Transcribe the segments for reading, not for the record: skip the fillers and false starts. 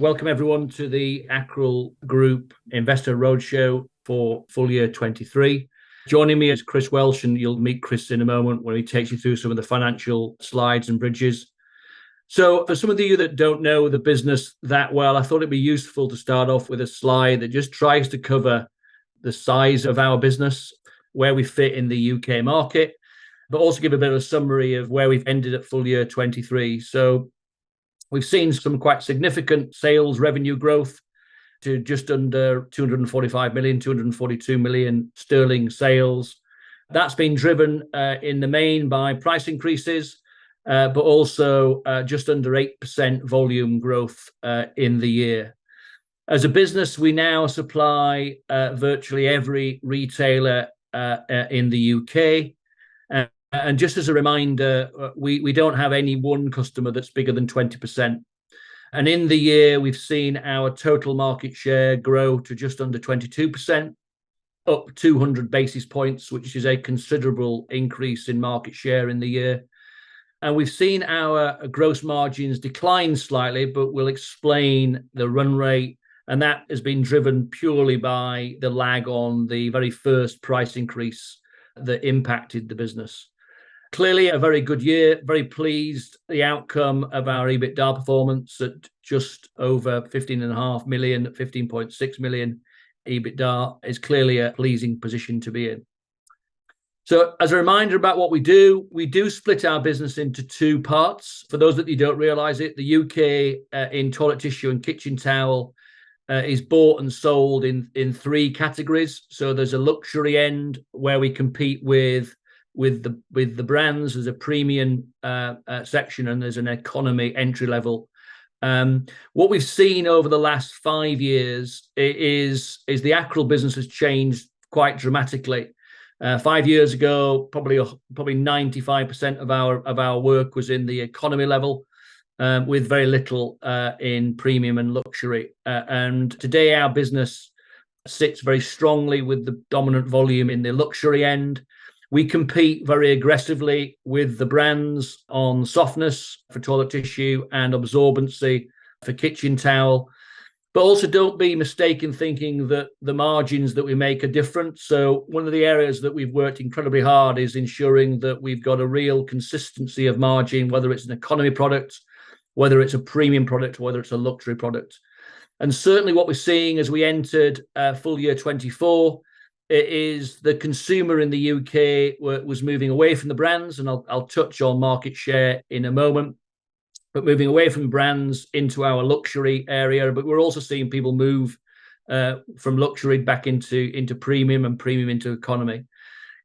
Welcome everyone to the Accrol Group Investor Roadshow for full year 23. Joining me is Chris Welsh, and you'll meet Chris in a moment when he takes you through some of the financial slides and bridges. So for some of you that don't know the business that well, I thought it'd be useful to start off with a slide that just tries to cover the size of our business, where we fit in the UK market, but also give a bit of a summary of where we've ended at full year 23. So we've seen some quite significant sales revenue growth to just under 245 million, 242 million sterling sales. That's been driven in the main by price increases, but also just under 8% volume growth in the year. As a business, we now supply virtually every retailer in the UK. And just as a reminder, we don't have any one customer that's bigger than 20%. And in the year, we've seen our total market share grow to just under 22%, up 200 basis points, which is a considerable increase in market share in the year. And we've seen our gross margins decline slightly, but we'll explain the run rate. And that has been driven purely by the lag on the very first price increase that impacted the business. Clearly a very good year, very pleased. The outcome of our EBITDA performance at just over 15.5 million, 15.6 million EBITDA is clearly a pleasing position to be in. So as a reminder about what we do split our business into two parts. For those that you don't realise it, the UK in toilet tissue and kitchen towel is bought and sold in three categories. So there's a luxury end where we compete with the brands. There's a premium section, and there's an economy entry level. What we've seen over the last 5 years is the Accrol business has changed quite dramatically. 5 years ago, probably 95% of our work was in the economy level, with very little in premium and luxury. And today our business sits very strongly with the dominant volume in the luxury end. We compete very aggressively with the brands on softness for toilet tissue and absorbency for kitchen towel. But also don't be mistaken thinking that the margins that we make are different. So one of the areas that we've worked incredibly hard is ensuring that we've got a real consistency of margin, whether it's an economy product, whether it's a premium product, whether it's a luxury product. And certainly what we're seeing as we entered full year 24 is the consumer in the UK was moving away from the brands, and I'll touch on market share in a moment, but moving away from brands into our luxury area. But we're also seeing people move from luxury back into premium, and premium into economy.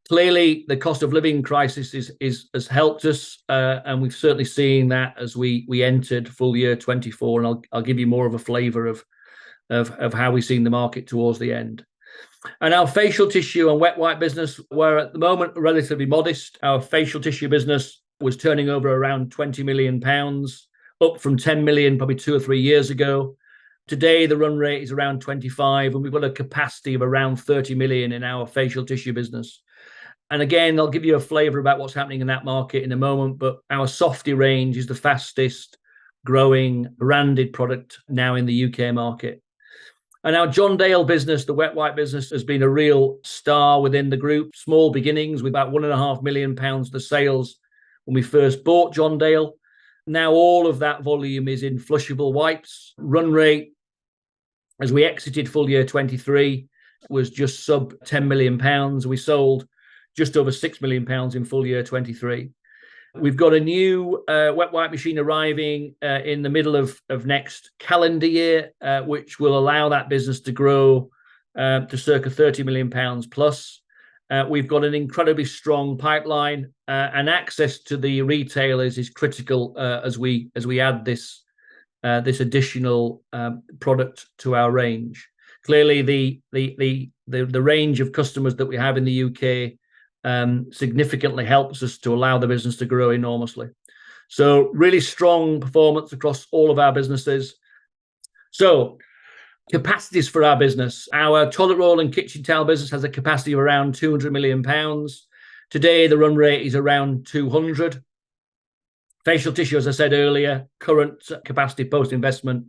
Clearly, the cost of living crisis has helped us, and we've certainly seen that as we entered full year 24. And I'll give you more of a flavour of how we've seen the market towards the end. And our facial tissue and wet wipe business were at the moment relatively modest. Our facial tissue business was turning over around £20 million, up from 10 million probably 2 or 3 years ago. Today, the run rate is around 25, and we've got a capacity of around 30 million in our facial tissue business. And again, I'll give you a flavour about what's happening in that market in a moment, but our Softy range is the fastest growing branded product now in the UK market. And our John Dale business, the wet wipe business, has been a real star within the group. Small beginnings with about £1.5 million of sales when we first bought John Dale. Now all of that volume is in flushable wipes. Run rate, as we exited full year 23, was just sub £10 million. We sold just over £6 million in full year 23. We've got a new wet wipe machine arriving in the middle of next calendar year, which will allow that business to grow to circa £30 million plus. We've got an incredibly strong pipeline, and access to the retailers is critical as we add this additional product to our range. Clearly, the range of customers that we have in the UK significantly helps us to allow the business to grow enormously. So really strong performance across all of our businesses. So capacities for our business. Our toilet roll and kitchen towel business has a capacity of around £200 million. Today, the run rate is around 200. Facial tissue, as I said earlier, current capacity post-investment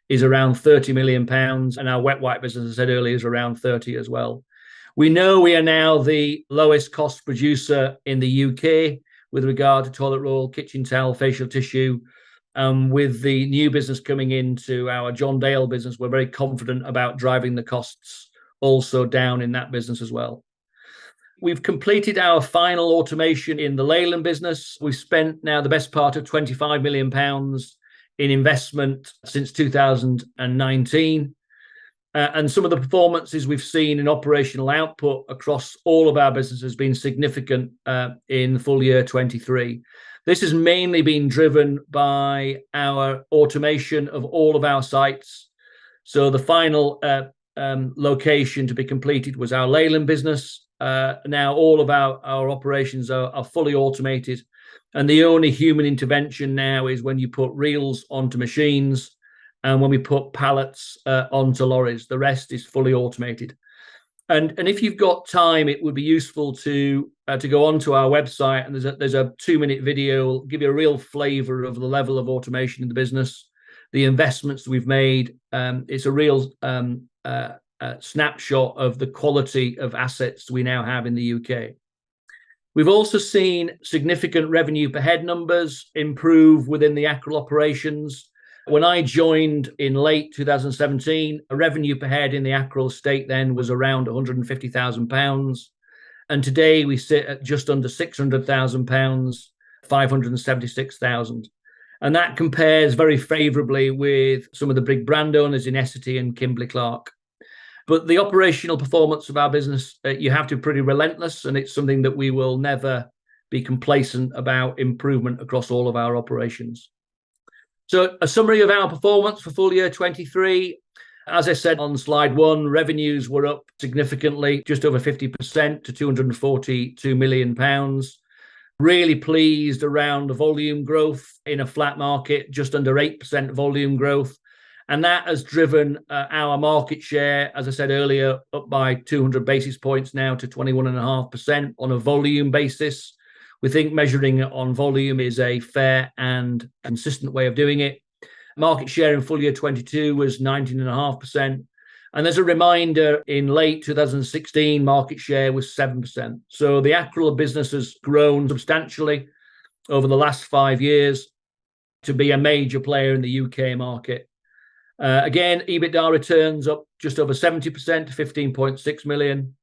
is around £30 million, and our wet wipe business, as I said earlier, is around 30 as well. We know we are now the lowest cost producer in the UK with regard to toilet roll, kitchen towel, facial tissue. With the new business coming into our John Dale business, we're very confident about driving the costs also down in that business as well. We've completed our final automation in the Leyland business. We've spent now the best part of £25 million in investment since 2019. And some of the performances we've seen in operational output across all of our businesses has been significant in full year 23. This has mainly been driven by our automation of all of our sites. So the final location to be completed was our Leyland business. Now all of our operations are fully automated. And the only human intervention now is when you put reels onto machines and when we put pallets onto lorries. The rest is fully automated. And if you've got time, it would be useful to go onto our website, and there's a 2-minute video. It'll give you a real flavour of the level of automation in the business, the investments we've made. It's a real snapshot of the quality of assets we now have in the UK. We've also seen significant revenue per head numbers improve within the Accrol operations. When I joined in late 2017, a revenue per head in the Accrol estate then was around £150,000. And today we sit at just under £600,000, 576,000. And that compares very favourably with some of the big brand owners in Essity and Kimberly-Clark. But the operational performance of our business, you have to be pretty relentless, and it's something that we will never be complacent about improvement across all of our operations. So a summary of our performance for full year 23. As I said on slide 1, revenues were up significantly, just over 50% to £242 million. Really pleased around the volume growth in a flat market, just under 8% volume growth. And that has driven our market share, as I said earlier, up by 200 basis points now to 21.5% on a volume basis. We think measuring it on volume is a fair and consistent way of doing it. Market share in full year 22 was 19.5%. And as a reminder, in late 2016, market share was 7%. So the Accrol business has grown substantially over the last 5 years to be a major player in the UK market. Again, EBITDA returns up just over 70% to 15.6 million.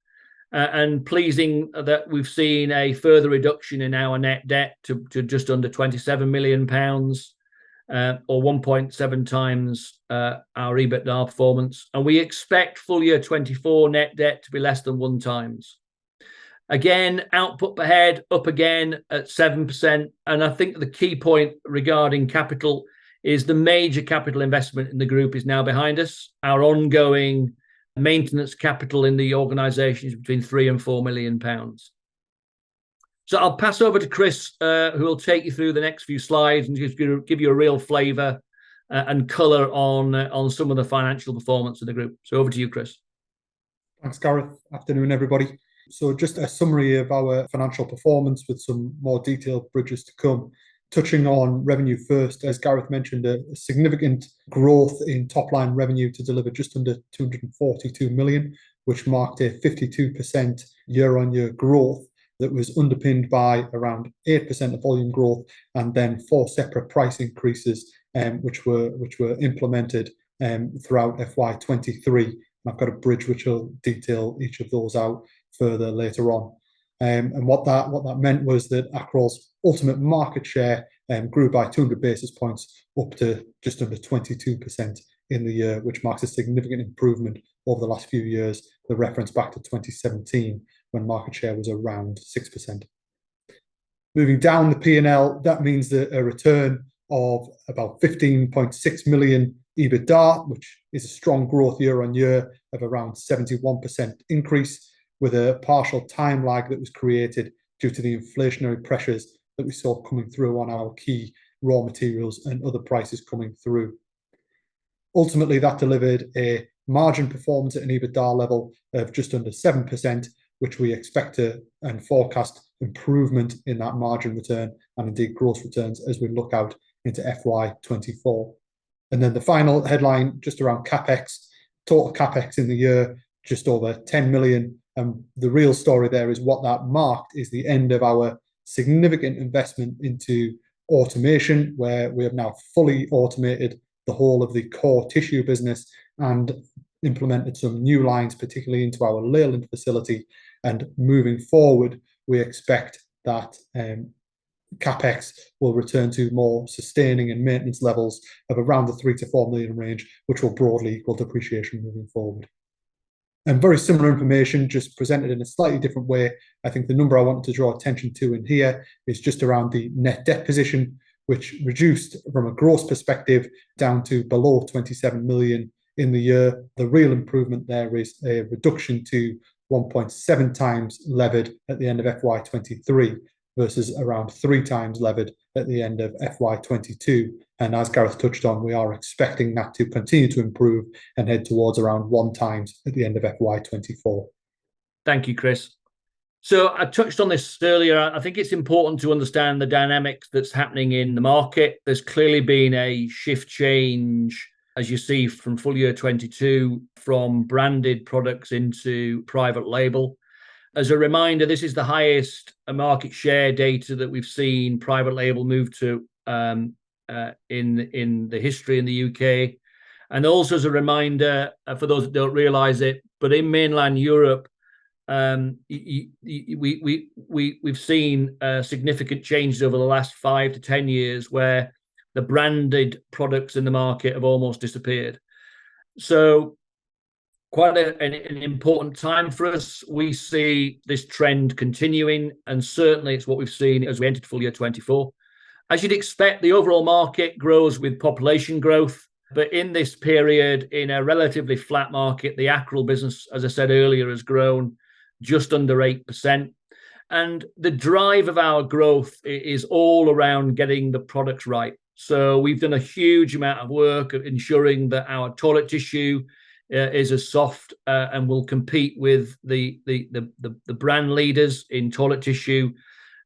And pleasing that we've seen a further reduction in our net debt to just under £27 million, or 1.7 times our EBITDA performance. And we expect full year 24 net debt to be less than 1 times. Again, output per head up again at 7%. And I think the key point regarding capital is the major capital investment in the group is now behind us. Our ongoing maintenance capital in the organisation is between £3 and £4 million. So I'll pass over to Chris, who will take you through the next few slides and just give you a real flavour and colour on some of the financial performance of the group. So over to you, Chris. Thanks, Gareth. Afternoon, everybody. So just a summary of our financial performance with some more detailed bridges to come. Touching on revenue first, as Gareth mentioned, a significant growth in top-line revenue to deliver just under 242 million, which marked a 52% year-on-year growth that was underpinned by around 8% of volume growth and then 4 separate price increases, which were implemented throughout FY23. And I've got a bridge which will detail each of those out further later on. And what that meant was that Accrol's ultimate market share grew by 200 basis points up to just under 22% in the year, which marks a significant improvement over the last few years. The reference back to 2017 when market share was around 6%. Moving down the P&L, that means that a return of about 15.6 million EBITDA, which is a strong growth year on year of around 71% increase, with a partial time lag that was created due to the inflationary pressures that we saw coming through on our key raw materials and other prices coming through. Ultimately, that delivered a margin performance at an EBITDA level of just under 7%, which we expect to and forecast improvement in that margin return and indeed gross returns as we look out into FY24. And then the final headline, just around CapEx, total CapEx in the year, just over 10 million. And the real story there is what that marked is the end of our significant investment into automation, where we have now fully automated the whole of the core tissue business and implemented some new lines, particularly into our Leyland facility. And moving forward, we expect that CapEx will return to more sustaining and maintenance levels of around the 3 to 4 million range, which will broadly equal depreciation moving forward. And very similar information, just presented in a slightly different way. I think the number I wanted to draw attention to in here is just around the net debt position, which reduced from a gross perspective down to below 27 million in the year. The real improvement there is a reduction to 1.7 times levered at the end of FY23 versus around 3 times levered at the end of FY22. And as Gareth touched on, we are expecting that to continue to improve and head towards around 1 times at the end of FY24. Thank you, Chris. So I touched on this earlier. I think it's important to understand the dynamics that's happening in the market. There's clearly been a shift change, as you see, from full year 22, from branded products into private label. As a reminder, this is the highest market share data that we've seen private label move to in the history in the UK. And also as a reminder, for those that don't realise it, but in mainland Europe, we've seen significant changes over the last 5 to 10 years where the branded products in the market have almost disappeared. So quite an important time for us. We see this trend continuing, and certainly it's what we've seen as we entered full year 24. As you'd expect, the overall market grows with population growth, but in this period, in a relatively flat market, the Accrol business, as I said earlier, has grown just under 8%. And the drive of our growth is all around getting the products right. So we've done a huge amount of work of ensuring that our toilet tissue is as soft and will compete with the brand leaders in toilet tissue.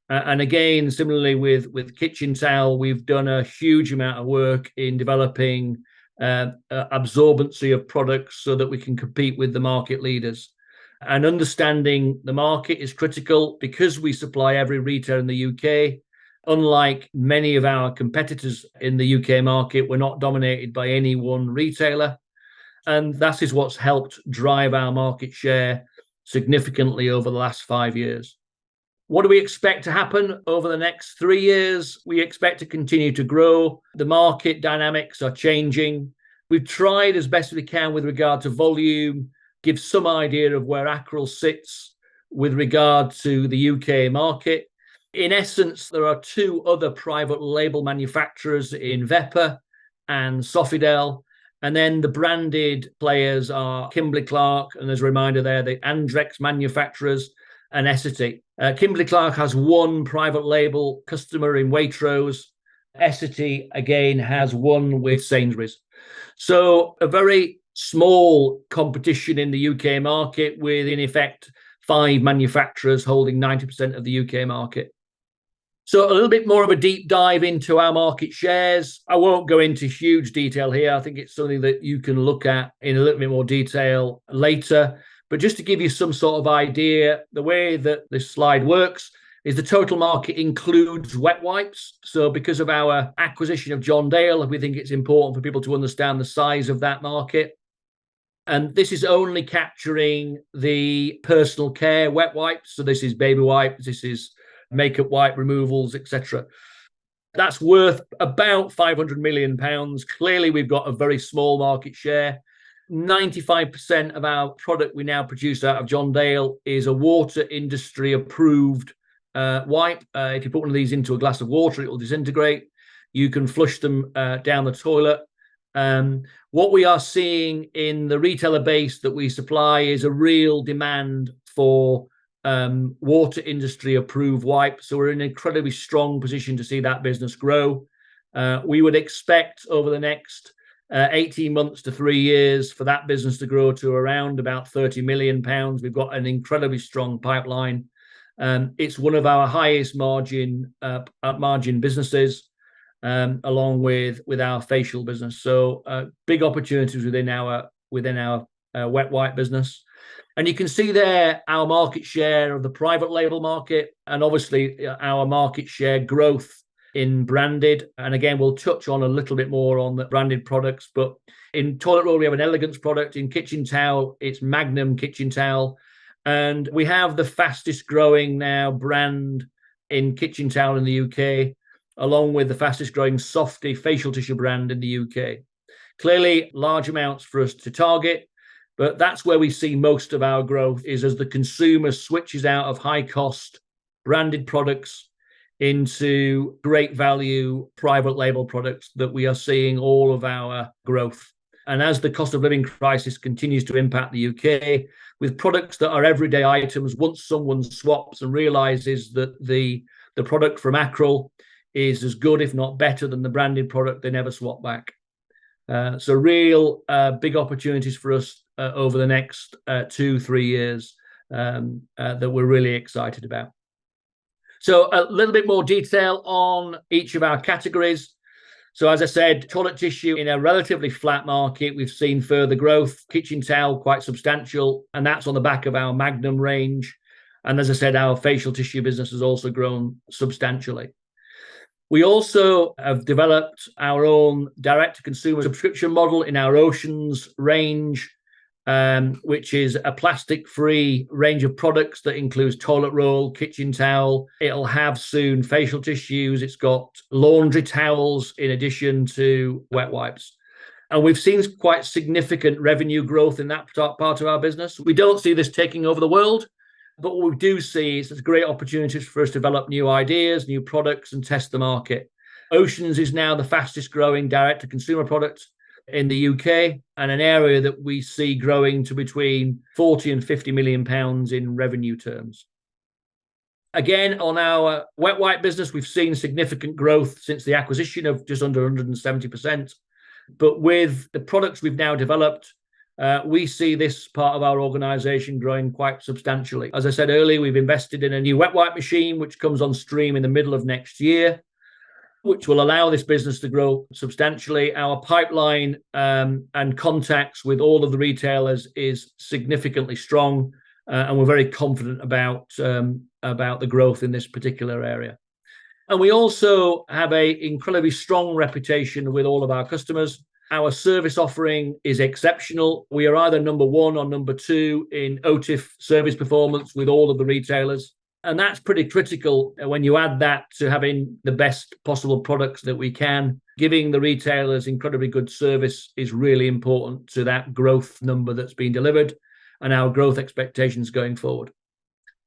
And again, similarly with kitchen towel, we've done a huge amount of work in developing absorbency of products so that we can compete with the market leaders. And understanding the market is critical because we supply every retailer in the UK. Unlike many of our competitors in the UK market, we're not dominated by any one retailer. And that is what's helped drive our market share significantly over the last 5 years. What do we expect to happen over the next 3 years? We expect to continue to grow. The market dynamics are changing. We've tried as best we can with regard to volume, give some idea of where Accrol sits with regard to the UK market. In essence, there are 2 other private label manufacturers in Vepa and Sofidel. And then the branded players are Kimberly-Clark, and as a reminder there, the Andrex manufacturers, and Essity. Kimberly-Clark has 1 private label customer in Waitrose. Essity, again, has 1 with Sainsbury's. So a very small competition in the UK market with, in effect, 5 manufacturers holding 90% of the UK market. So a little bit more of a deep dive into our market shares. I won't go into huge detail here. I think it's something that you can look at in a little bit more detail later. But just to give you some sort of idea, the way that this slide works is the total market includes wet wipes. So because of our acquisition of John Dale, we think it's important for people to understand the size of that market. And this is only capturing the personal care wet wipes. So this is baby wipes, this is makeup wipe removals, etc. That's worth about £500 million. Clearly, we've got a very small market share. 95% of our product we now produce out of John Dale is a water industry approved wipe. If you put one of these into a glass of water, it will disintegrate. You can flush them down the toilet. What we are seeing in the retailer base that we supply is a real demand for water industry approved wipe. So we're in an incredibly strong position to see that business grow. We would expect over the next 18 months to 3 years for that business to grow to around about £30 million. We've got an incredibly strong pipeline. It's one of our highest margin businesses. along with our facial business. So big opportunities within our wet wipe business. And you can see there our market share of the private label market, and obviously our market share growth in branded. And again, we'll touch on a little bit more on the branded products, but in toilet roll, we have an Elegance product. In kitchen towel, it's Magnum kitchen towel. And we have the fastest growing now brand in kitchen towel in the UK, along with the fastest growing Softy facial tissue brand in the UK. Clearly, large amounts for us to target, but that's where we see most of our growth is as the consumer switches out of high cost branded products into great value private label products, that we are seeing all of our growth. And as the cost of living crisis continues to impact the UK, with products that are everyday items, once someone swaps and realizes that the product from Accrol is as good, if not better, than the branded product, they never swap back. So real big opportunities for us over the next 2-3 years that we're really excited about. So a little bit more detail on each of our categories. So as I said, toilet tissue in a relatively flat market, we've seen further growth. Kitchen towel, quite substantial, and that's on the back of our Magnum range. And as I said, our facial tissue business has also grown substantially. We also have developed our own direct-to-consumer subscription model in our Oceans range, which is a plastic-free range of products that includes toilet roll, kitchen towel. It'll have soon facial tissues. It's got laundry towels in addition to wet wipes. And we've seen quite significant revenue growth in that part of our business. We don't see this taking over the world, but what we do see is there's great opportunities for us to develop new ideas, new products, and test the market. Oceans is now the fastest growing direct-to-consumer product in the UK, and an area that we see growing to between 40 and 50 million pounds in revenue terms. Again, on our wet wipe business, we've seen significant growth since the acquisition of just under 170%. But with the products we've now developed, we see this part of our organisation growing quite substantially. As I said earlier, we've invested in a new wet wipe machine, which comes on stream in the middle of next year, which will allow this business to grow substantially. Our pipeline and contacts with all of the retailers is significantly strong, and we're very confident about the growth in this particular area. And we also have an incredibly strong reputation with all of our customers. Our service offering is exceptional. We are either number 1 or number 2 in OTIF service performance with all of the retailers. And that's pretty critical when you add that to having the best possible products that we can. Giving the retailers incredibly good service is really important to that growth number that's been delivered and our growth expectations going forward.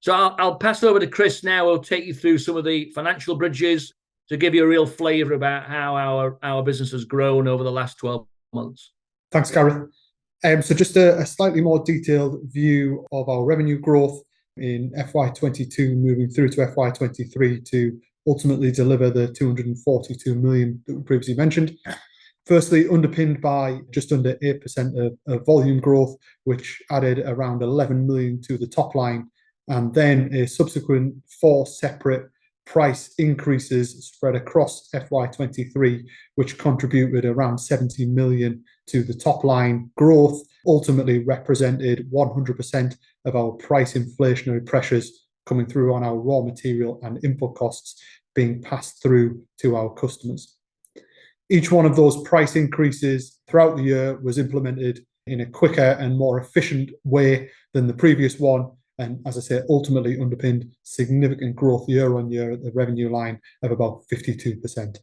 So I'll pass over to Chris now. We'll take you through some of the financial bridges to give you a real flavour about how our business has grown over the last 12 months. Thanks, Gareth. So just a slightly more detailed view of our revenue growth in FY22 moving through to FY23 to ultimately deliver the 242 million that we previously mentioned. Firstly, underpinned by just under 8% of volume growth, which added around 11 million to the top line, and then a subsequent 4 separate price increases spread across FY23, which contributed around 70 million to the top line growth, ultimately represented 100% of our price inflationary pressures coming through on our raw material and input costs being passed through to our customers. Each one of those price increases throughout the year was implemented in a quicker and more efficient way than the previous one, and as I say, ultimately underpinned significant growth year on year at the revenue line of about 52%.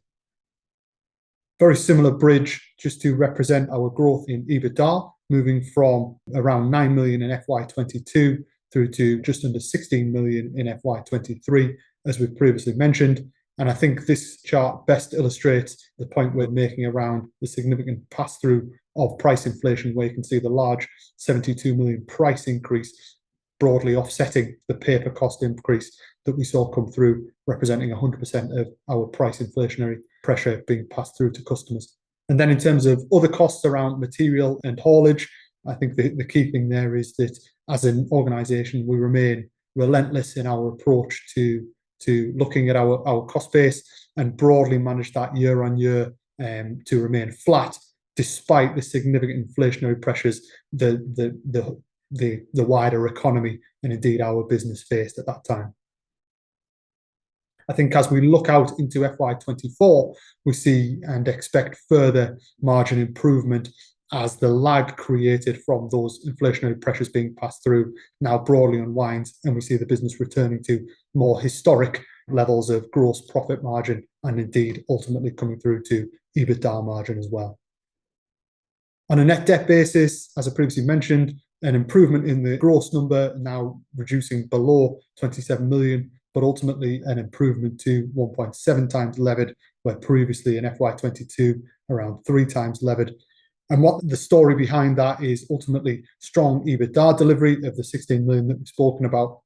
Very similar bridge just to represent our growth in EBITDA, moving from around 9 million in FY22 through to just under 16 million in FY23, as we've previously mentioned. And I think this chart best illustrates the point we're making around the significant pass-through of price inflation, where you can see the large 72 million price increase broadly offsetting the paper cost increase that we saw come through, representing 100% of our price inflationary pressure being passed through to customers. And then in terms of other costs around material and haulage, I think the key thing there is that as an organisation, we remain relentless in our approach to to looking at our cost base and broadly manage that year on year to remain flat, despite the significant inflationary pressures the wider economy and indeed our business faced at that time. I think as we look out into FY24, we see and expect further margin improvement as the lag created from those inflationary pressures being passed through now broadly unwinds, and we see the business returning to more historic levels of gross profit margin and indeed ultimately coming through to EBITDA margin as well. On a net debt basis, as I previously mentioned, an improvement in the gross number, now reducing below 27 million, but ultimately an improvement to 1.7 times levered, where previously in FY22 around 3 times levered. And what the story behind that is ultimately strong EBITDA delivery of the 16 million that we've spoken about,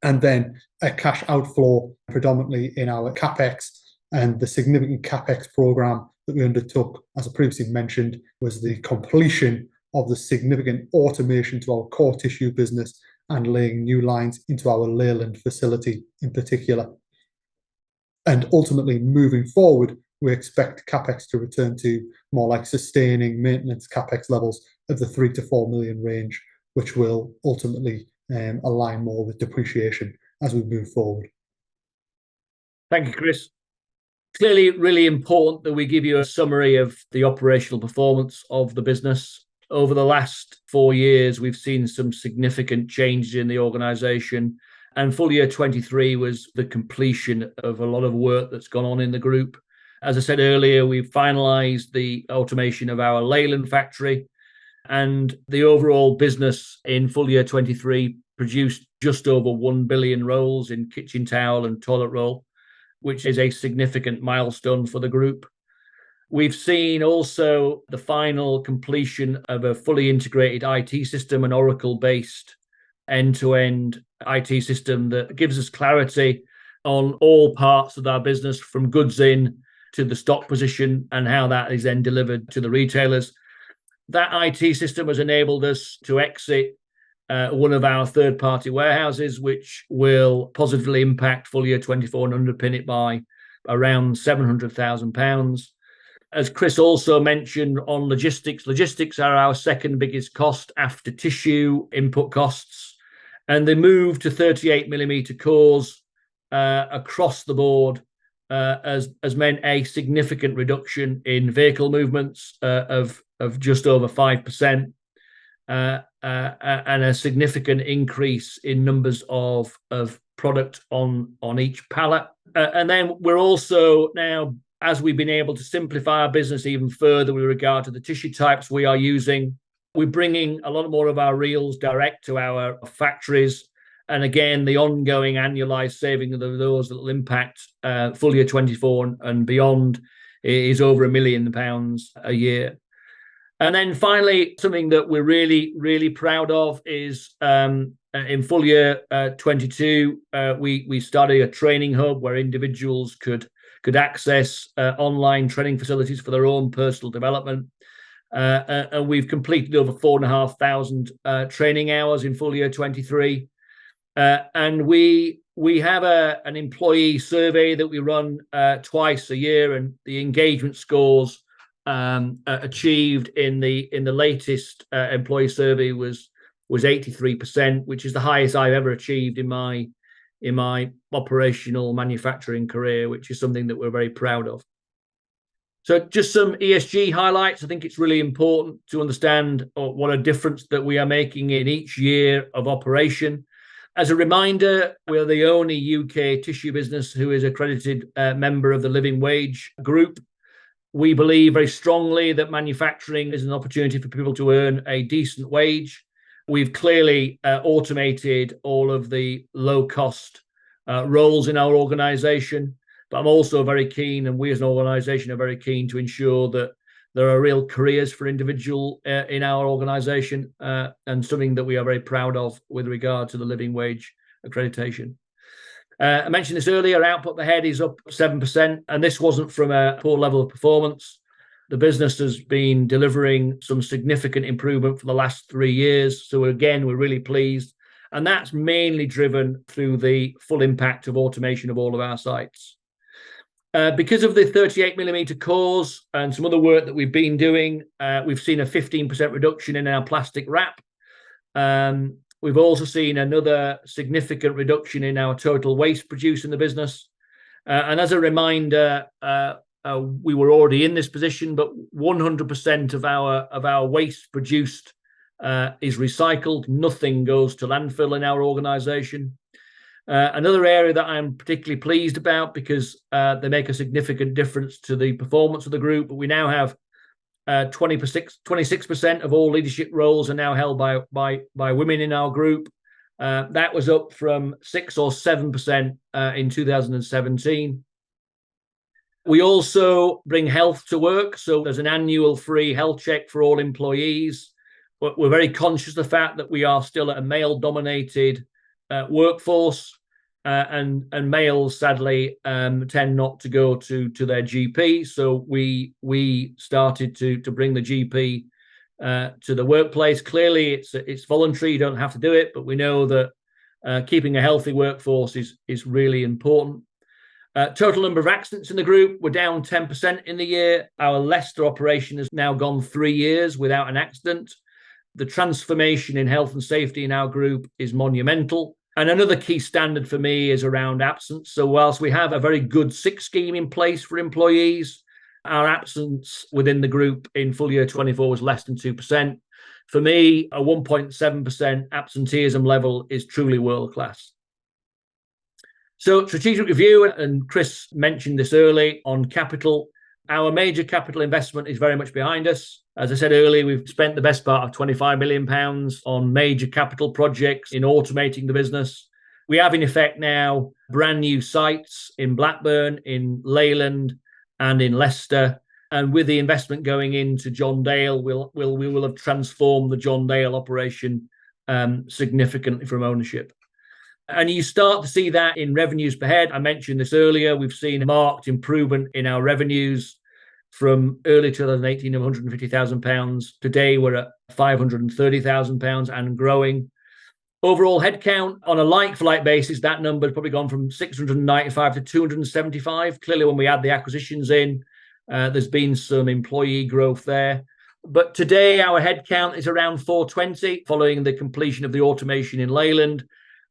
and then a cash outflow predominantly in our CapEx. And the significant CapEx program that we undertook, as I previously mentioned, was the completion of the significant automation to our core tissue business and laying new lines into our Leyland facility in particular. And ultimately moving forward, we expect CapEx to return to more like sustaining maintenance CapEx levels of the 3 to 4 million range, which will ultimately align more with depreciation as we move forward. Thank you, Chris. Clearly, really important that we give you a summary of the operational performance of the business. Over the last 4 years, we've seen some significant changes in the organisation, and full year 23 was the completion of a lot of work that's gone on in the group. As I said earlier, we've finalised the automation of our Leyland factory, and the overall business in full year 23 produced just over 1 billion rolls in kitchen towel and toilet roll, which is a significant milestone for the group. We've seen also the final completion of a fully integrated IT system, an Oracle-based end-to-end IT system that gives us clarity on all parts of our business, from goods in to the stock position and how that is then delivered to the retailers. That IT system has enabled us to exit one of our third-party warehouses, which will positively impact full year 24 and underpin it by around £700,000. As Chris also mentioned on logistics are our second biggest cost after tissue input costs, and the move to 38mm cores across the board has meant a significant reduction in vehicle movements of just over 5%, and a significant increase in numbers of product on each pallet. And then we're also now, as we've been able to simplify our business even further with regard to the tissue types we are using, we're bringing a lot more of our reels direct to our factories. And again, the ongoing annualized saving of those that will impact full year 24 and beyond is over £1 million a year. And then finally, something that we're really, really proud of is in full year 22, we started a training hub where individuals could access online training facilities for their own personal development. And we've completed over 4,500 training hours in full year 23. And we have an employee survey that we run twice a year, and the engagement scores achieved in the latest employee survey was 83%, which is the highest I've ever achieved in my operational manufacturing career, which is something that we're very proud of. So just some ESG highlights. I think it's really important to understand what a difference that we are making in each year of operation. As a reminder, we're the only UK tissue business who is accredited member of the Living Wage Group. We believe very strongly that manufacturing is an opportunity for people to earn a decent wage. We've clearly automated all of the low-cost roles in our organisation, but I'm also very keen, and we as an organisation are very keen to ensure that there are real careers for individual in our organisation, and something that we are very proud of with regard to the Living Wage accreditation. I mentioned this earlier, output per head is up 7%, and this wasn't from a poor level of performance. The business has been delivering some significant improvement for the last 3 years. So again, we're really pleased. And that's mainly driven through the full impact of automation of all of our sites. Because of the 38mm cores and some other work that we've been doing, we've seen a 15% reduction in our plastic wrap. We've also seen another significant reduction in our total waste produced in the business. And as a reminder, we were already in this position, but 100% of our waste produced is recycled. Nothing goes to landfill in our organisation. Another area that I'm particularly pleased about, because they make a significant difference to the performance of the group. But we now have 26% of all leadership roles are now held by women in our group. That was up from 6 or 7% in 2017. We also bring health to work. So there's an annual free health check for all employees. But we're very conscious of the fact that we are still a male-dominated workforce, and males sadly tend not to go to their GP. So we started to bring the GP to the workplace. Clearly, it's voluntary; you don't have to do it, but we know that keeping a healthy workforce is really important. Total number of accidents in the group were down 10% in the year. Our Leicester operation has now gone 3 years without an accident. The transformation in health and safety in our group is monumental. And another key standard for me is around absence. So whilst we have a very good sick scheme in place for employees, our absence within the group in full year 24 was less than 2%. For me, a 1.7% absenteeism level is truly world class. So strategic review, and Chris mentioned this early on capital. Our major capital investment is very much behind us. As I said earlier, we've spent the best part of £25 million on major capital projects in automating the business. We have in effect now brand new sites in Blackburn, in Leyland and in Leicester. And with the investment going into John Dale, we will have transformed the John Dale operation significantly from ownership. And you start to see that in revenues per head. I mentioned this earlier. We've seen a marked improvement in our revenues from early 2018 of £150,000. Today, we're at £530,000 and growing. Overall headcount on a like-for-like basis, that number has probably gone from 695 to 275. Clearly, when we add the acquisitions in, there's been some employee growth there. But today, our headcount is around 420 following the completion of the automation in Leyland.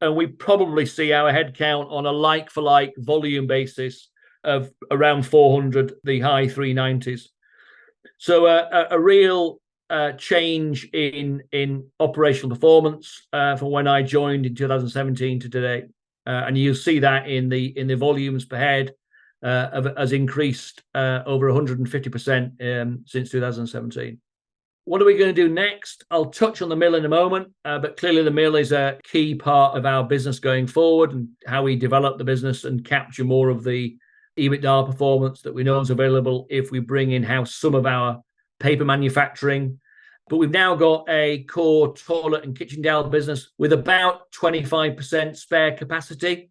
And we probably see our headcount on a like-for-like volume basis of around 400, the high 390s. So a real change in operational performance from when I joined in 2017 to today. And you'll see that in the volumes per head has increased over 150% since 2017. What are we going to do next? I'll touch on the mill in a moment, but clearly the mill is a key part of our business going forward and how we develop the business and capture more of the EBITDA performance that we know is available if we bring in-house some of our paper manufacturing. But we've now got a core toilet and kitchen dowel business with about 25% spare capacity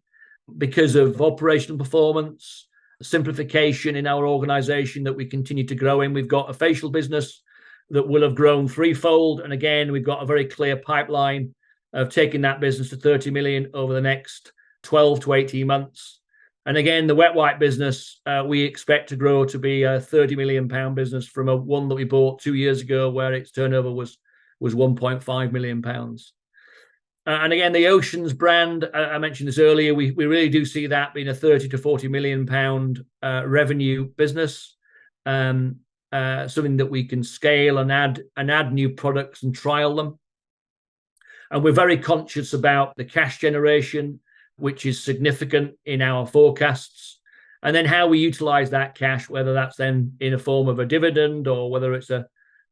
because of operational performance, simplification in our organisation that we continue to grow in. We've got a facial business that will have grown threefold. And again, we've got a very clear pipeline of taking that business to 30 million over the next 12 to 18 months. And again, the wet wipe business, we expect to grow to be a £30 million business from one that we bought 2 years ago, where its turnover was £1.5 million. And again, the Oceans brand, I mentioned this earlier, we really do see that being a £30 to £40 million revenue business. Something that we can scale and add new products and trial them. And we're very conscious about the cash generation, which is significant in our forecasts, and then how we utilize that cash, whether that's then in a form of a dividend or whether it's a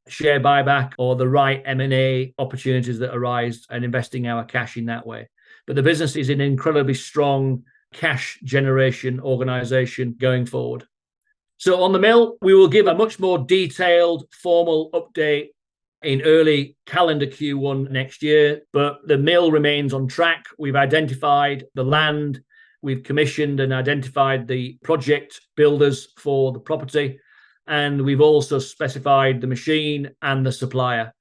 share buyback or the right M&A opportunities that arise and investing our cash in that way. But the business is an incredibly strong cash generation organization going forward. So on the mill, we will give a much more detailed, formal update in early calendar Q1 next year, but the mill remains on track. We've identified the land, we've commissioned and identified the project builders for the property, and we've also specified the machine and the supplier.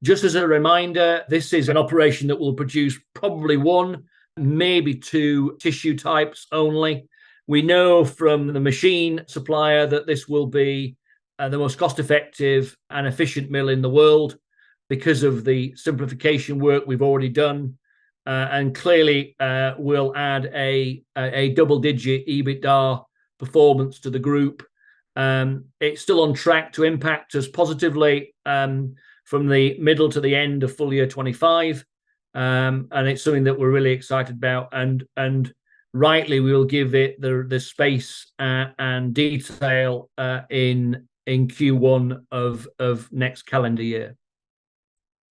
Just as a reminder, this is an operation that will produce probably one, maybe two tissue types only. We know from the machine supplier that this will be the most cost-effective and efficient mill in the world because of the simplification work we've already done, and clearly will add a double-digit EBITDA performance to the group. It's still on track to impact us positively from the middle to the end of full year 25, and it's something that we're really excited about. And rightly, we will give it the space and detail in Q1 of next calendar year.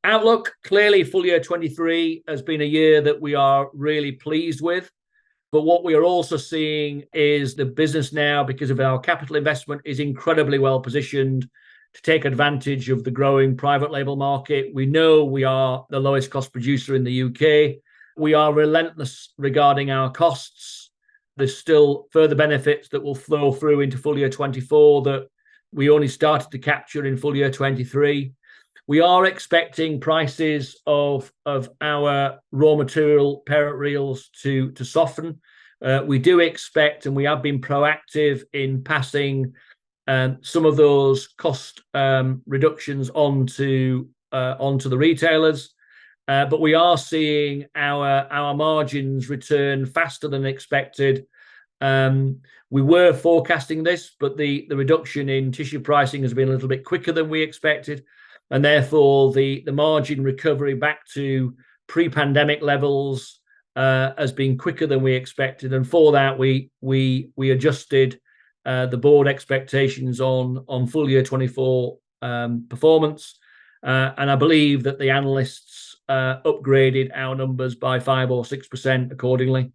Outlook, clearly full year 23 has been a year that we are really pleased with. But what we are also seeing is the business now, because of our capital investment, is incredibly well positioned to take advantage of the growing private label market. We know we are the lowest cost producer in the UK. We are relentless regarding our costs. There's still further benefits that will flow through into full year 24 that we only started to capture in full year 23. We are expecting prices of our raw material parent reels to soften. We do expect, and we have been proactive in passing some of those cost reductions onto the retailers. But we are seeing our margins return faster than expected. We were forecasting this, but the reduction in tissue pricing has been a little bit quicker than we expected. And therefore, the margin recovery back to pre-pandemic levels has been quicker than we expected. And for that, we adjusted the board expectations on full year 24 performance. And I believe that the analysts upgraded our numbers by 5 or 6% accordingly.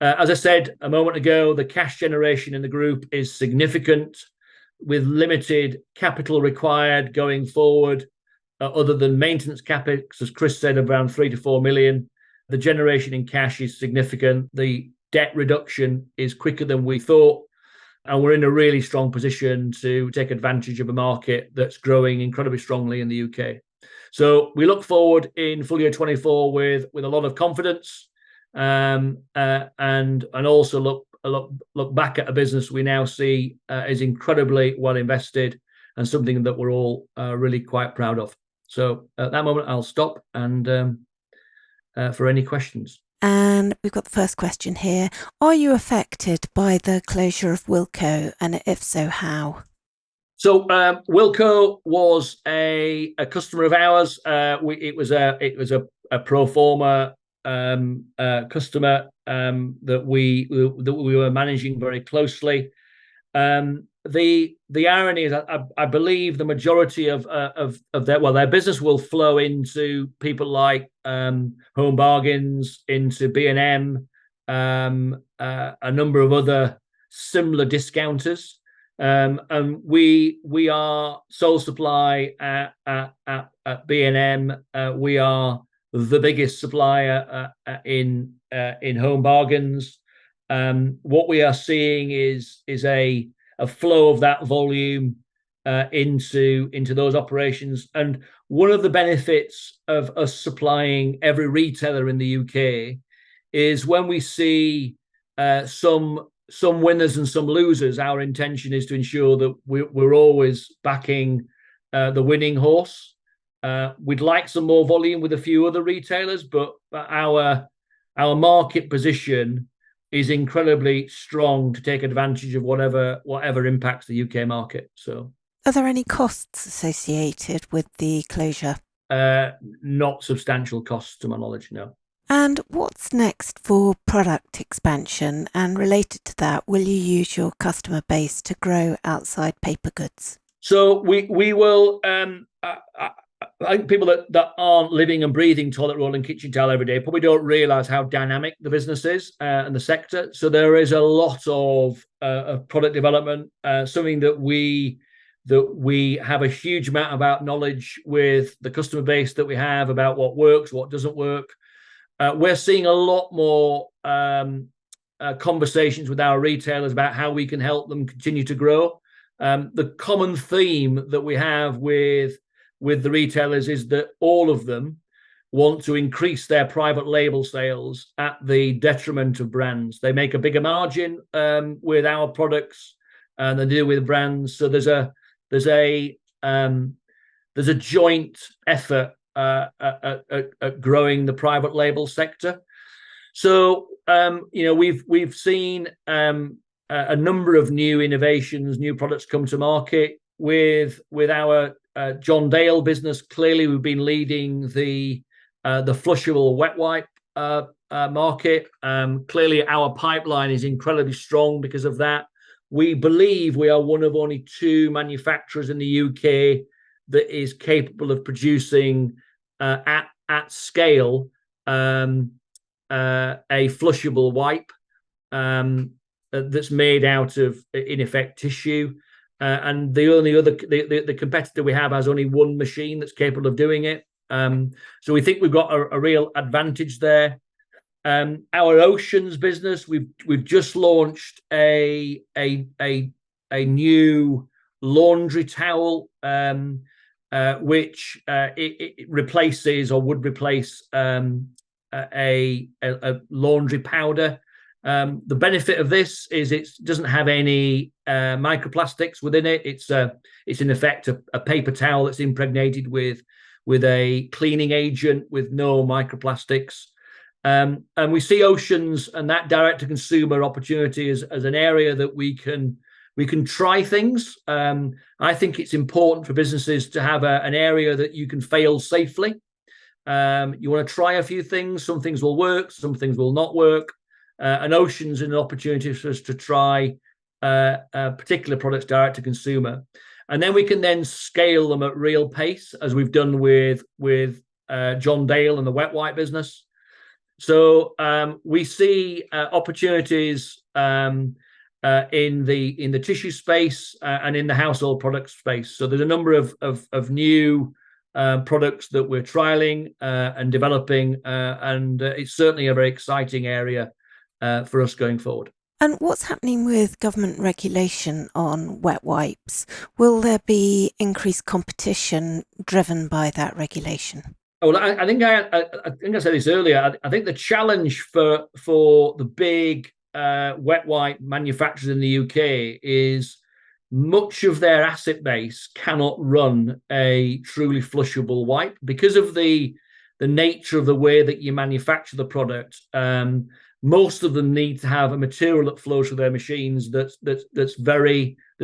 As I said a moment ago, the cash generation in the group is significant, with limited capital required going forward, other than maintenance capex, as Chris said, around 3 to 4 million. The generation in cash is significant. The debt reduction is quicker than we thought. And we're in a really strong position to take advantage of a market that's growing incredibly strongly in the UK. So we look forward in full year 24 with a lot of confidence, and also look back at a business we now see is incredibly well invested and something that we're all really quite proud of. So at that moment, I'll stop and for any questions. And we've got the first question here. Are you affected by the closure of Wilko, and if so, how? So Wilko was a customer of ours. It was a pro forma customer that we were managing very closely. The irony is, I believe the majority of their business will flow into people like Home Bargains, into B&M, a number of other similar discounters, and we are sole supply at B&M. We are the biggest supplier in Home Bargains. What we are seeing is a flow of that volume into those operations. And one of the benefits of us supplying every retailer in the UK is when we see some winners and some losers, our intention is to ensure that we're always backing the winning horse. We'd like some more volume with a few other retailers, but our market position is incredibly strong to take advantage of whatever impacts the UK market. So, are there any costs associated with the closure? Not substantial costs to my knowledge, no. And what's next for product expansion? And related to that, will you use your customer base to grow outside paper goods? So we will. I think people that aren't living and breathing toilet roll and kitchen towel every day probably don't realise how dynamic the business is and the sector. So there is a lot of product development, something that we have a huge amount about knowledge with the customer base that we have about what works, what doesn't work. We're seeing a lot more conversations with our retailers about how we can help them continue to grow. The common theme that we have with with the retailers is that all of them want to increase their private label sales at the detriment of brands. They make a bigger margin with our products than they do with brands. So there's a joint effort at growing the private label sector. So we've seen a number of new innovations, new products come to market with our John Dale business. Clearly, we've been leading the flushable wet wipe market. Clearly, our pipeline is incredibly strong because of that. We believe we are one of only 2 manufacturers in the UK that is capable of producing at scale a flushable wipe that's made out of, in effect, tissue. And the only other the competitor we have has only 1 machine that's capable of doing it. So we think we've got a real advantage there. Our Oceans business, we've just launched a new laundry towel, which it replaces or would replace a laundry powder. The benefit of this is it doesn't have any microplastics within it. It's in effect a paper towel that's impregnated with a cleaning agent with no microplastics. And we see Oceans and that direct-to-consumer opportunity as an area that we can try things. I think it's important for businesses to have an area that you can fail safely. You want to try a few things. Some things will work, some things will not work. And Oceans is an opportunity for us to try particular products direct to consumer. And then we can then scale them at real pace, as we've done with John Dale and the wet wipe business. So we see opportunities in the tissue space and in the household product space. So there's a number of new products that we're trialing and developing, and it's certainly a very exciting area for us going forward. And what's happening with government regulation on wet wipes? Will there be increased competition driven by that regulation? Well, I think I said this earlier. I think the challenge for the big wet wipe manufacturers in the UK is much of their asset base cannot run a truly flushable wipe because of the nature of the way that you manufacture the product. Most of them need to have a material that flows through their machines that's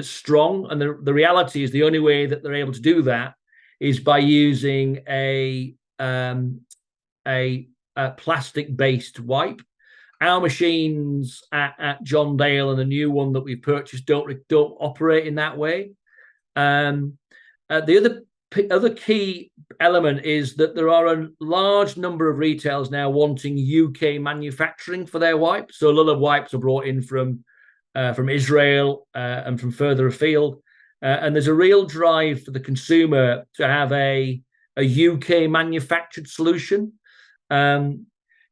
strong. And the reality is the only way that they're able to do that is by using a plastic-based wipe. Our machines at John Dale and the new one that we've purchased don't operate in that way. The other key element is that there are a large number of retailers now wanting UK manufacturing for their wipes. So a lot of wipes are brought in from Israel and from further afield. And there's a real drive for the consumer to have a UK manufactured solution.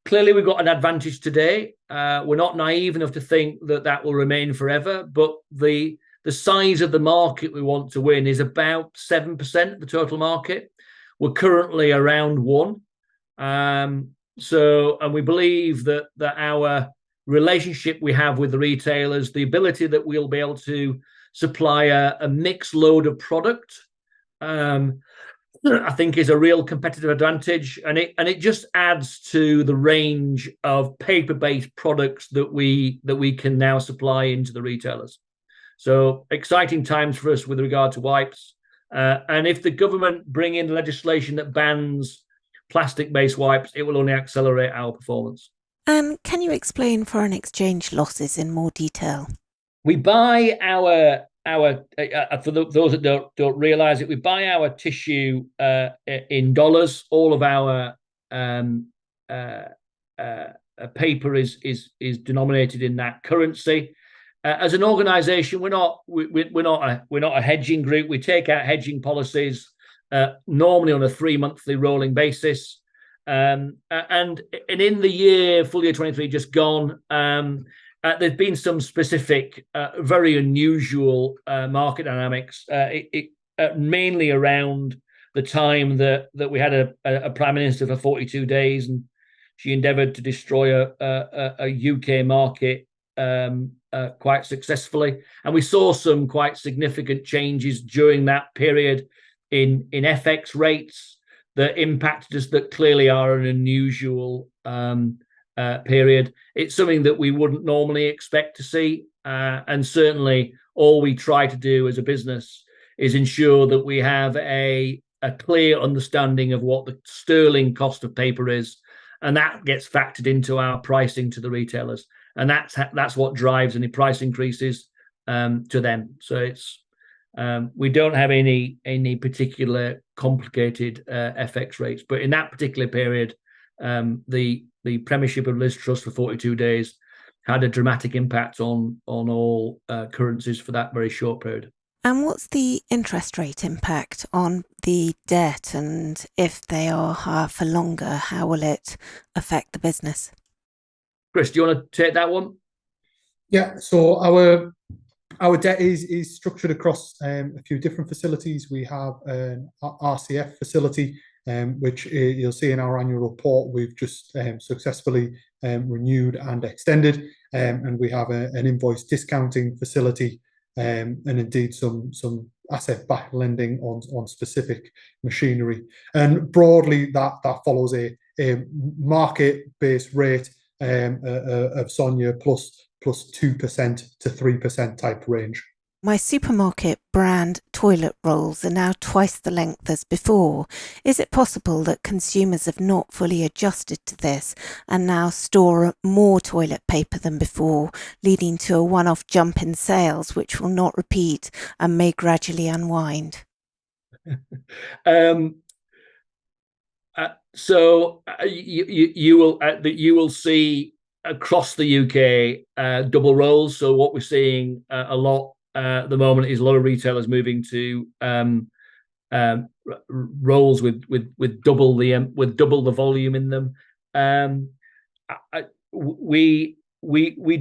Clearly, we've got an advantage today. We're not naive enough to think that will remain forever, but the size of the market we want to win is about 7% of the total market. We're currently around 1%. And we believe that our relationship we have with the retailers, the ability that we'll be able to supply a mixed load of product, I think is a real competitive advantage, and it just adds to the range of paper-based products that we can now supply into the retailers. So exciting times for us with regard to wipes. And if the government bring in legislation that bans plastic-based wipes, it will only accelerate our performance. And can you explain foreign exchange losses in more detail? We buy our for those that don't realize it, we buy our tissue in dollars. All of our paper is denominated in that currency. As an organization, we're not a hedging group. We take out hedging policies normally on a 3-monthly rolling basis. And in the year, full year 23 just gone, there's been some specific, very unusual market dynamics, mainly around the time that we had a prime minister for 42 days, and she endeavoured to destroy a UK market quite successfully. And we saw some quite significant changes during that period in FX rates that impacted us, that clearly are an unusual period. It's something that we wouldn't normally expect to see. And certainly all we try to do as a business is ensure that we have a clear understanding of what the sterling cost of paper is, and that gets factored into our pricing to the retailers, and that's what drives any price increases to them. So it's we don't have any particular complicated FX rates, but in that particular period, the Premiership of Liz Truss for 42 days had a dramatic impact on all currencies for that very short period. And what's the interest rate impact on the debt? And if they are higher for longer, how will it affect the business? Chris, do you want to take that one? Yeah, so our debt is structured across a few different facilities. We have an RCF facility, which you'll see in our annual report. We've just successfully renewed and extended, and we have an invoice discounting facility, and indeed some asset-backed lending on specific machinery. And broadly, that follows a market-based rate of SONIA plus 2% to 3% type range. My supermarket brand toilet rolls are now twice the length as before. Is it possible that consumers have not fully adjusted to this and now store more toilet paper than before, leading to a one-off jump in sales, which will not repeat and may gradually unwind? So you will see across the UK double rolls. So what we're seeing a lot at the moment is a lot of retailers moving to rolls with double the volume in them. We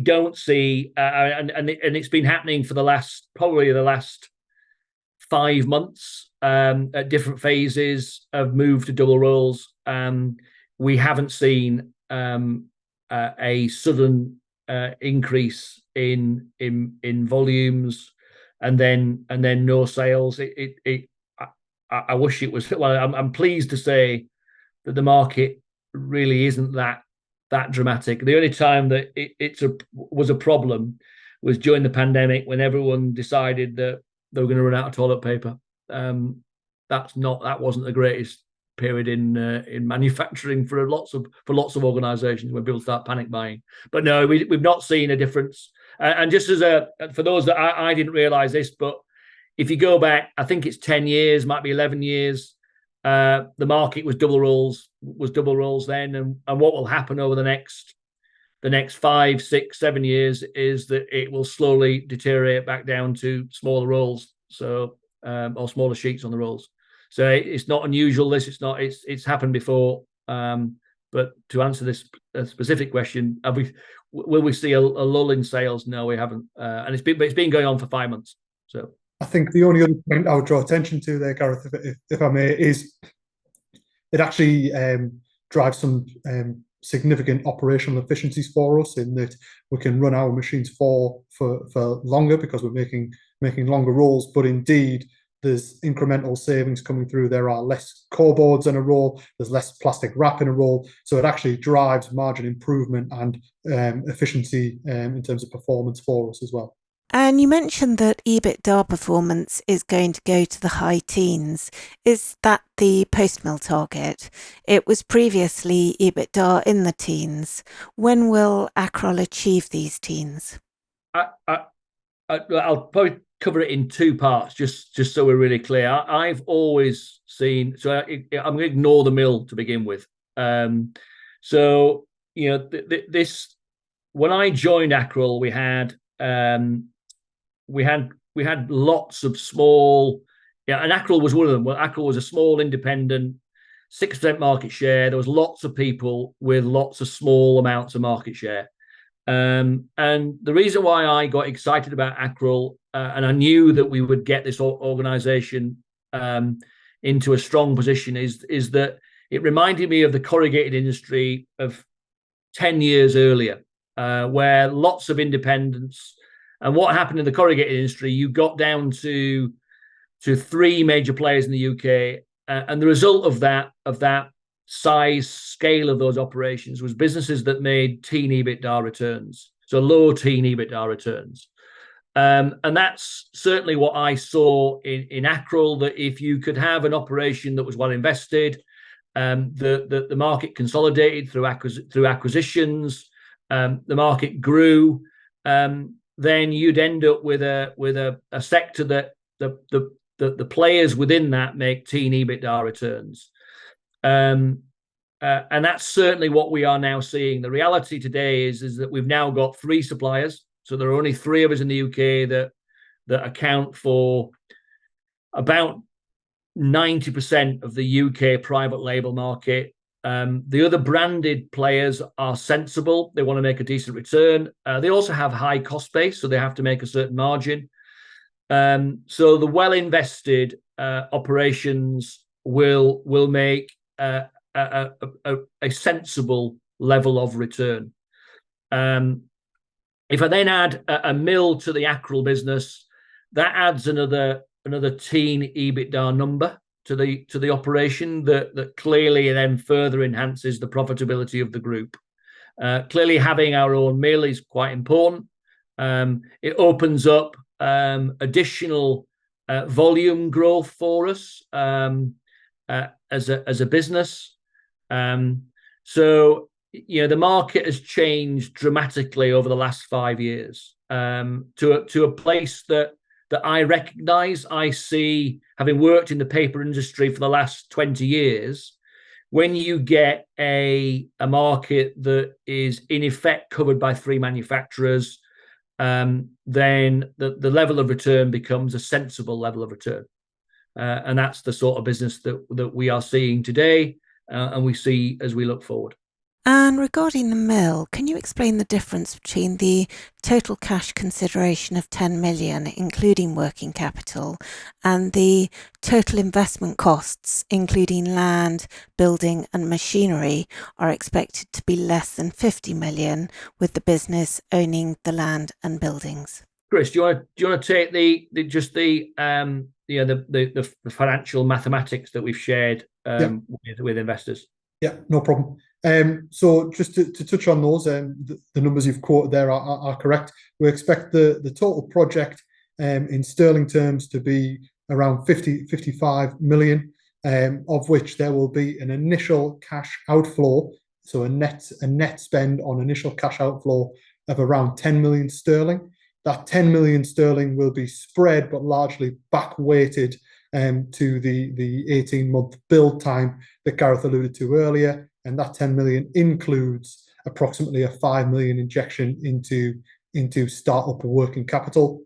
don't see, and it's been happening for probably the last 5 months at different phases of move to double rolls. We haven't seen a sudden increase in volumes and then no sales. I wish it was. Well, I'm pleased to say that the market really isn't that dramatic. The only time that it was a problem was during the pandemic, when everyone decided that they were going to run out of toilet paper. That wasn't the greatest period in manufacturing for lots of organisations, when people start panic buying. But no, we've not seen a difference. And just for those that I didn't realise this, but if you go back, I think it's 10 years, might be 11 years. The market was double rolls then, and what will happen over the next 5, 6, 7 years is that it will slowly deteriorate back down to smaller rolls, or smaller sheets on the rolls. So it's not unusual. It's happened before. But to answer this specific question, will we see a lull in sales? No, we haven't. And it's been going on for 5 months. So I think the only other point I would draw attention to there, Gareth, if I may, is it actually drives some significant operational efficiencies for us, in that we can run our machines for longer because we're making longer rolls. But indeed, there's incremental savings coming through. There are less core boards in a roll. There's less plastic wrap in a roll. So it actually drives margin improvement and efficiency in terms of performance for us as well. And you mentioned that EBITDA performance is going to go to the high teens. Is that the post-mill target? It was previously EBITDA in the teens. When will Accrol achieve these teens? I'll probably cover it in 2 parts, just so we're really clear. I've always seen, so I'm going to ignore the mill to begin with. So this, when I joined Accrol, we had lots of small, and Accrol was one of them. Well, Accrol was a small independent, 6% market share. There was lots of people with lots of small amounts of market share. And the reason why I got excited about Accrol, and I knew that we would get this organisation, into a strong position is that it reminded me of the corrugated industry of 10 years earlier, where lots of independents. And what happened in the corrugated industry, you got down to 3 major players in the UK, and the result of that size, scale of those operations was businesses that made teen EBITDA returns, so low teen EBITDA returns. And that's certainly what I saw in Accrol, that if you could have an operation that was well invested, the market consolidated through acquisitions, the market grew, then you'd end up with a sector that the players within that make teen EBITDA returns. And that's certainly what we are now seeing. The reality today is that we've now got 3 suppliers. So there are only 3 of us in the UK that account for about 90% of the UK private label market. The other branded players are sensible. They want to make a decent return. They also have high cost base, so they have to make a certain margin. So the well-invested operations will make a sensible level of return. If I then add a mill to the Accrol business, that adds another teen EBITDA number to the operation that clearly then further enhances the profitability of the group. Clearly, having our own mill is quite important. It opens up additional volume growth for us as a business. So the market has changed dramatically over the last 5 years, to a place that I recognise. I see, having worked in the paper industry for the last 20 years, when you get a market that is in effect covered by 3 manufacturers, then the level of return becomes a sensible level of return. And that's the sort of business that we are seeing today, and we see as we look forward. And regarding the mill, can you explain the difference between the total cash consideration of 10 million, including working capital, and the total investment costs, including land, building and machinery, are expected to be less than 50 million, with the business owning the land and buildings? Chris, do you want to take the financial mathematics that we've shared with investors? Yeah, no problem. So just to touch on those, the numbers you've quoted there are correct. We expect the total project in sterling terms to be around 55 million, of which there will be an initial cash outflow, so a net spend on initial cash outflow of around 10 million sterling. That 10 million sterling will be spread but largely back weighted to the 18-month build time that Gareth alluded to earlier, and that 10 million includes approximately a 5 million injection into startup working capital.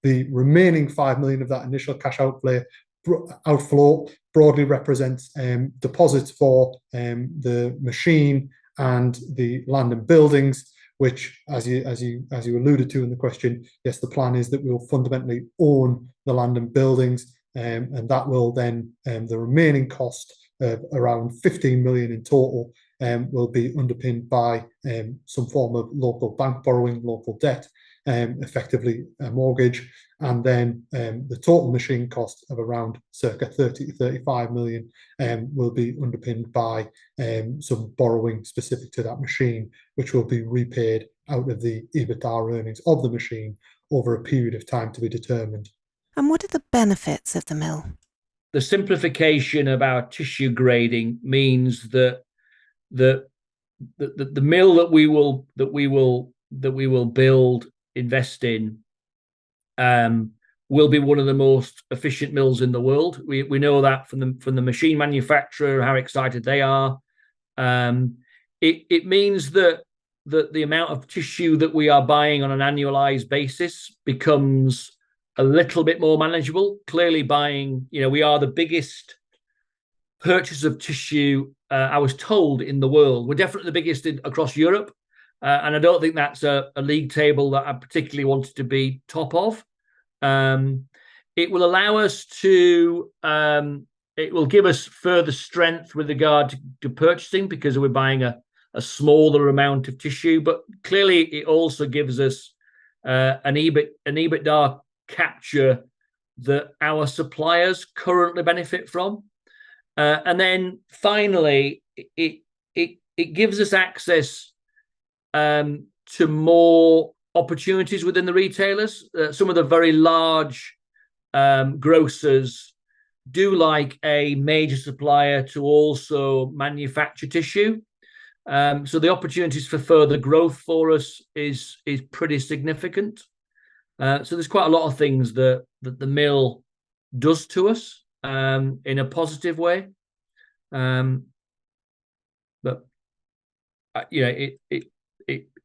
The remaining 5 million of that initial cash outflow broadly represents deposits for the machine and the land and buildings, which, as you alluded to in the question, yes, the plan is that we'll fundamentally own the land and buildings, and that will then the remaining cost of around 15 million in total will be underpinned by some form of local bank borrowing, local debt, effectively a mortgage, and then the total machine cost of around circa 30 to 35 million will be underpinned by some borrowing specific to that machine, which will be repaid out of the EBITDA earnings of the machine over a period of time to be determined. And what are the benefits of the mill? The simplification of our tissue grading means that the mill that we will build, invest in, will be one of the most efficient mills in the world. We know that from the machine manufacturer, how excited they are. It means that the amount of tissue that we are buying on an annualized basis becomes a little bit more manageable. Clearly, we are the biggest purchaser of tissue, I was told, in the world. We're definitely the biggest across Europe, and I don't think that's a league table that I particularly wanted to be top of. It will allow us to it will give us further strength with regard to purchasing, because we're buying a smaller amount of tissue. But clearly, it also gives us an EBITDA capture that our suppliers currently benefit from. And then finally, it gives us access to more opportunities within the retailers. Some of the very large grocers do like a major supplier to also manufacture tissue. So the opportunities for further growth for us is pretty significant. So there's quite a lot of things that the mill does to us in a positive way. But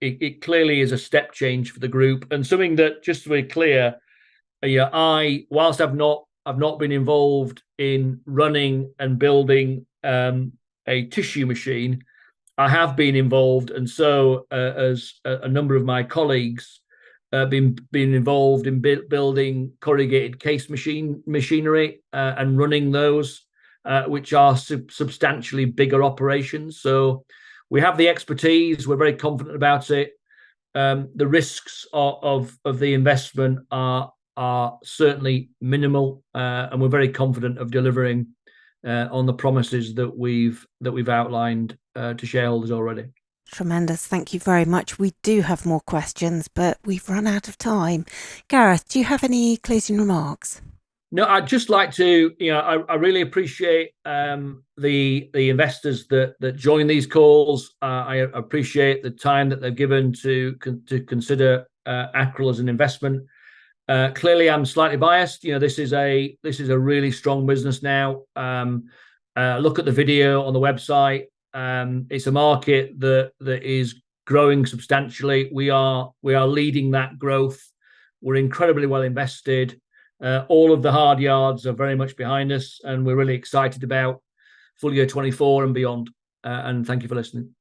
it clearly is a step change for the group, and something that, just to be clear, whilst I've not been involved in running and building a tissue machine, I have been involved, and so as a number of my colleagues been involved in building corrugated case machinery and running those, which are substantially bigger operations. So we have the expertise. We're very confident about it. The risks of the investment are certainly minimal, and we're very confident of delivering on the promises that we've outlined to shareholders already. Tremendous. Thank you very much. We do have more questions, but we've run out of time. Gareth, do you have any closing remarks? No, I'd just like to, I really appreciate the investors that join these calls. I appreciate the time that they've given to consider Accrol as an investment. Clearly, I'm slightly biased. This is a really strong business now. Look at the video on the website. It's a market that is growing substantially. We are leading that growth. We're incredibly well invested. All of the hard yards are very much behind us, and we're really excited about full year 24 and beyond. And thank you for listening.